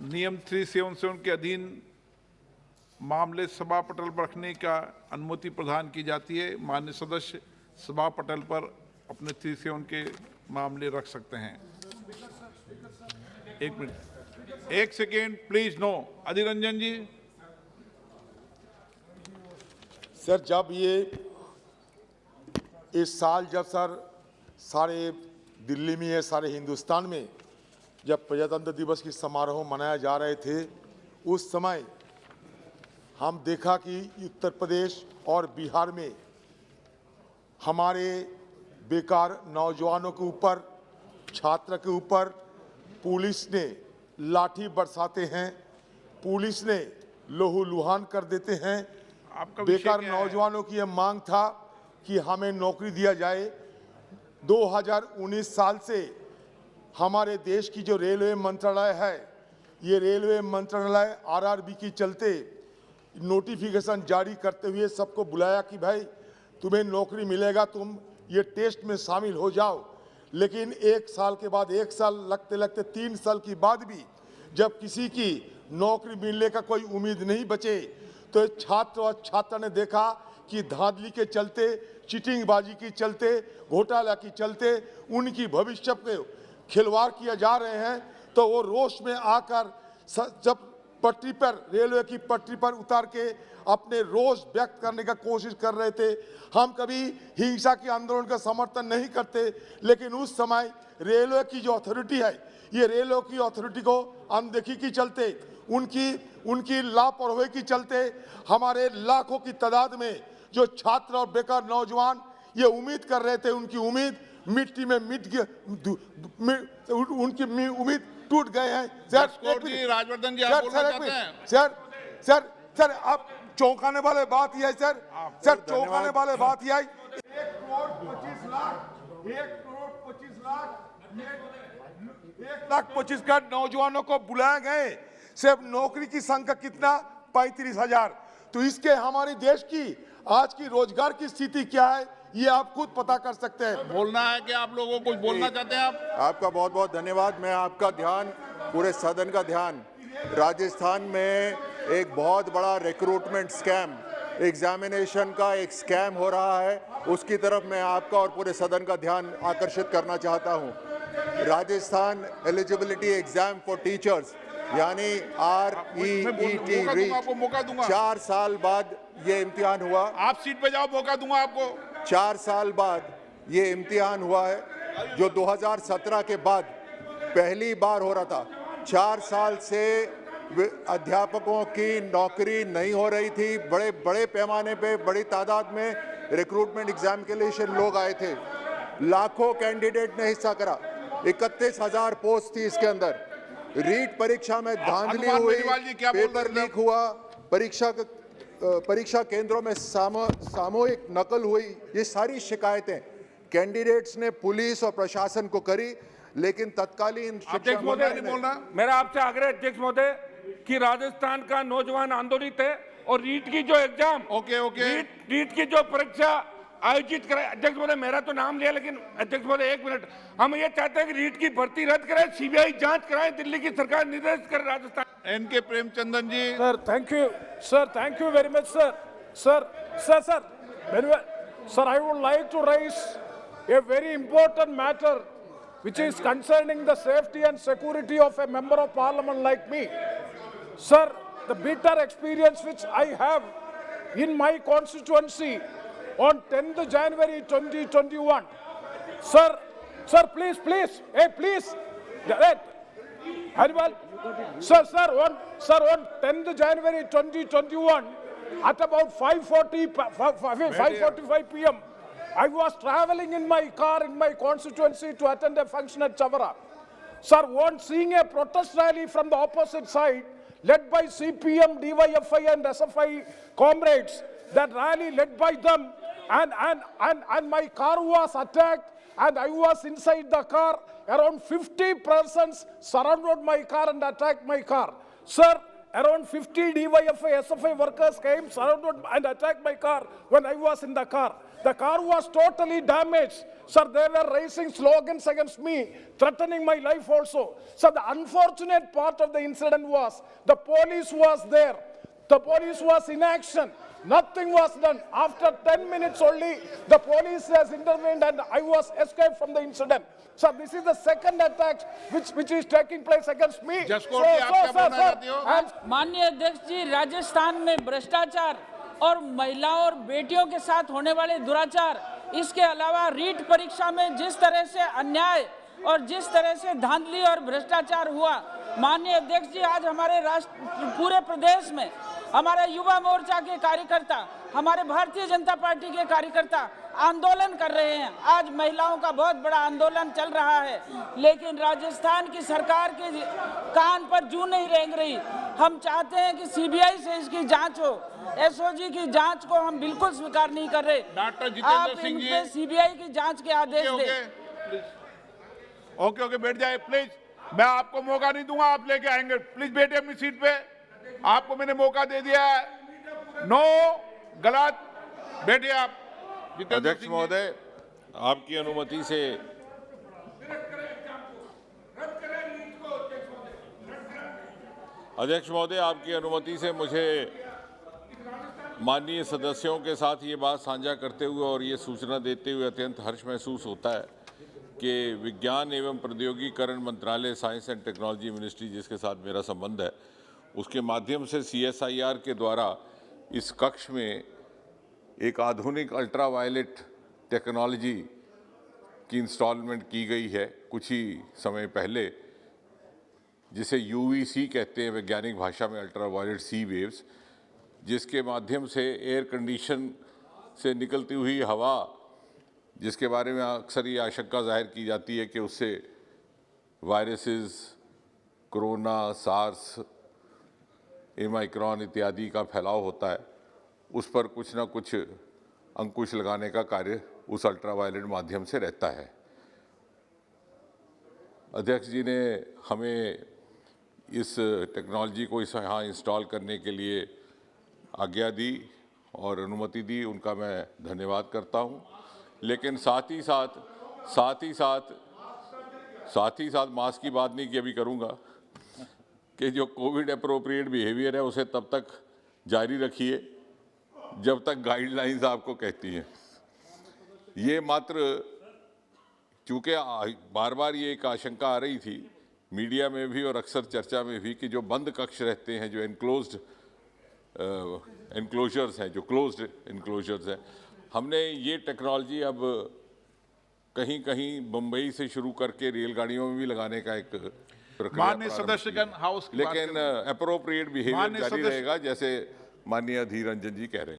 नियम 377 के अधीन मामले सभा पटल पर रखने का अनुमति प्रदान की जाती है। माननीय सदस्य सभा पटल पर अपने 377 के मामले रख सकते हैं। एक मिनट, एक second please. No, Adhir Ranjan ji. Sir, जब ये इस साल जब सर सारे दिल्ली में है, सारे हिंदुस्तान में जब प्रजातंत्र दिवस की समारोह मनाया जा रहे थे, उस समय हम देखा कि उत्तर प्रदेश और बिहार में हमारे बेकार नौजवानों के ऊपर, छात्र के ऊपर पुलिस ने लाठी बरसाते हैं, पुलिस ने लहूलुहान कर देते हैं। बेकार नौजवानों की यह मांग था कि हमें नौकरी दिया जाए। 2019 साल से हमारे देश की जो रेलवे मंत्रालय है, ये रेलवे मंत्रालय आरआरबी के चलते नोटिफिकेशन जारी करते हुए सबको बुलाया कि भाई तुम्हें नौकरी मिलेगा, तुम ये टेस्ट में शामिल हो जाओ। लेकिन एक साल के बाद, एक साल लगते लगते 3 साल के बाद भी जब किसी की नौकरी मिलने का कोई उम्मीद नहीं बचे, तो छात्र और छात्रा ने देखा कि धांधली के चलते, चीटिंगबाजी के चलते, घोटाला के चलते उनकी भविष्य पे खिलवाड़ किया जा रहे हैं। तो वो रोष में आकर जब पटरी पर, रेलवे की पटरी पर उतार के अपने रोष व्यक्त करने का कोशिश कर रहे थे। हम कभी हिंसा के आंदोलन का समर्थन नहीं करते, लेकिन उस समय रेलवे की जो अथॉरिटी है, ये रेलवे की अथॉरिटी को अनदेखी के चलते, उनकी लापरवाही के चलते हमारे लाखों की तादाद में जो छात्र और बेकार नौजवान ये उम्मीद कर रहे थे, उनकी उम्मीद मिट्टी में उनकी उम्मीद टूट गए हैं। राजवर्धन जी, आप बोलना चाहते हैं? सर, आप चौंकाने वाले बात यह है सर, चौंकाने वाले बात यह है, 1 करोड़ 25 लाख 1,25,00,000 नौजवानों को बुलाए गए। सिर्फ नौकरी की संख्या कितना? 35,000। तो इसके हमारे देश की आज की रोजगार की स्थिति क्या है, ये आप खुद पता कर सकते हैं। बोलना है कि आप लोगों को कुछ बोलना चाहते हैं? आप आपका बहुत बहुत धन्यवाद। मैं आपका ध्यान, पूरे सदन का ध्यान, राजस्थान में एक बहुत बड़ा रिक्रूटमेंट स्कैम, एग्जामिनेशन का एक स्कैम हो रहा है, उसकी तरफ मैं आपका और पूरे सदन का ध्यान आकर्षित करना चाहता हूं। Rajasthan eligibility exam for teachers यानी REET, 4 साल बाद ये इम्तिहान हुआ। आप सीट पे जाओ, मौका दूंगा आपको। 4 साल बाद ये इम्तिहान हुआ है, जो 2017 के बाद पहली बार हो रहा था। 4 साल से अध्यापकों की नौकरी नहीं हो रही थी। बड़े बड़े पैमाने पे, बड़ी तादाद में रिक्रूटमेंट एग्जाम के लिए लोग आए थे। लाखों कैंडिडेट ने हिस्सा करा। 31,000 पोस्ट थी इसके अंदर। रीट परीक्षा में धांधली हुई, पेपर लीक हुआ, परीक्षा केंद्रों में सामूहिक नकल हुई। ये सारी शिकायतें कैंडिडेट्स ने पुलिस और प्रशासन को करी, लेकिन तत्कालीन अध्यक्ष महोदय नहीं बोलना। मेरा आपसे आग्रह अध्यक्ष महोदय कि राजस्थान का नौजवान आंदोलित है और रीट की जो एग्जाम, रीट की जो परीक्षा आयोजित कराए। अध्यक्ष महोदय, मेरा तो नाम लिया, लेकिन अध्यक्ष महोदय 1 मिनट, हम ये चाहते हैं कि रीट की भर्ती रद्द करें, सीबीआई जांच कराएं, दिल्ली की सरकार निर्देश करे Rajasthan. NK Premchandan ji. Sir, thank you sir, thank you very much sir. Sir, I would like to raise a very important matter which is concerning the safety and security of a member of parliament like me. Sir, the bitter experience which I have in my constituency on 10th January 2021. Sir, please, hey, please. Hariwal, sir, on 10th January 2021, at about 5:45 p.m., I was traveling in my car in my constituency to attend a function at Chavara. Sir, on seeing a protest rally from the opposite side, led by CPM, DYFI and SFI comrades, that rally led by them, and my car was attacked, and I was inside the car. Around 50 persons surrounded my car and attacked my car. Sir, around 50 DYFI, SFI workers came, surrounded and attacked my car when I was in the car. The car was totally damaged. Sir, they were raising slogans against me, threatening my life also. So the unfortunate part of the incident was the police was there. The police was in action. Nothing was done. After 10 minutes only, the police has intervened and I was escaped from the incident. So this is the second attack which is taking place against me. Jaskot जी, आप क्या बोलना चाहते हो? माननीय अध्यक्ष जी, राजस्थान में भ्रष्टाचार और महिलाओं और बेटियों के साथ होने वाले दुराचार, इसके अलावा रीट परीक्षा में जिस तरह से अन्याय और जिस तरह से धांधली और भ्रष्टाचार हुआ, माननीय अध्यक्ष जी, आज हमारे पूरे प्रदेश में हमारे युवा मोर्चा के कार्यकर्ता, हमारे भारतीय जनता पार्टी के कार्यकर्ता आंदोलन कर रहे हैं। आज महिलाओं का बहुत बड़ा आंदोलन चल रहा है, लेकिन राजस्थान की सरकार के कान पर जूं नहीं रेंग रही। हम चाहते हैं कि सीबीआई से इसकी जांच हो, एसओजी की जांच को हम बिल्कुल स्वीकार नहीं कर रहे। डॉक्टर जितेंद्र आप सिंह इन जी, पे सीबीआई की जांच के आदेश दें। ओके, बैठ जाए प्लीज। मैं आपको मौका नहीं दूंगा, आप लेके आएंगे। प्लीज बैठे अपनी सीट पे, आपको मैंने मौका दे दिया है। नो, गलत, बैठिए आप। अध्यक्ष महोदय, आपकी अनुमति से अध्यक्ष महोदय, आपकी अनुमति से मुझे माननीय सदस्यों के साथ ये बात साझा करते हुए और ये सूचना देते हुए अत्यंत हर्ष महसूस होता है कि विज्ञान एवं प्रौद्योगिकीकरण मंत्रालय, साइंस एंड टेक्नोलॉजी मिनिस्ट्री, जिसके साथ मेरा संबंध है, उसके माध्यम से CSIR के द्वारा इस कक्ष में एक आधुनिक अल्ट्रा वायलेट टेक्नोलॉजी की इंस्टॉलमेंट की गई है कुछ ही समय पहले, जिसे UVC कहते हैं वैज्ञानिक भाषा में, अल्ट्रा वायलेट सी वेव्स, जिसके माध्यम से एयर कंडीशन से निकलती हुई हवा, जिसके बारे में अक्सर ये आशंका जाहिर की जाती है कि उससे वायरसेस, कोरोना, सार्स, ओमिक्रॉन इत्यादि का फैलाव होता है, उस पर कुछ ना कुछ अंकुश लगाने का कार्य उस अल्ट्रावायलेट माध्यम से रहता है। अध्यक्ष जी ने हमें इस टेक्नोलॉजी को यहाँ इंस्टॉल करने के लिए आज्ञा दी और अनुमति दी, उनका मैं धन्यवाद करता हूँ। लेकिन साथ ही साथ मास्क की बात नहीं की, अभी करूँगा, कि जो कोविड अप्रोप्रिएट बिहेवियर है उसे तब तक जारी रखिए जब तक गाइडलाइंस आपको कहती हैं। ये मात्र चूँकि बार बार ये एक आशंका आ रही थी मीडिया में भी और अक्सर चर्चा में भी कि जो बंद कक्ष रहते हैं, जो एनक्लोजर्स हैं, जो क्लोज्ड एनक्लोजर्स हैं, हमने ये टेक्नोलॉजी अब कहीं कहीं मुंबई से शुरू करके रेलगाड़ियों में भी लगाने का एक प्रक्रिया माननीय सदस्यगण, हाउस की बात लेकिन करें। अप्रोप्रिएट बिहेवियर जारी रहेगा, जैसे माननीय अधीर रंजन जी कह रहे हैं।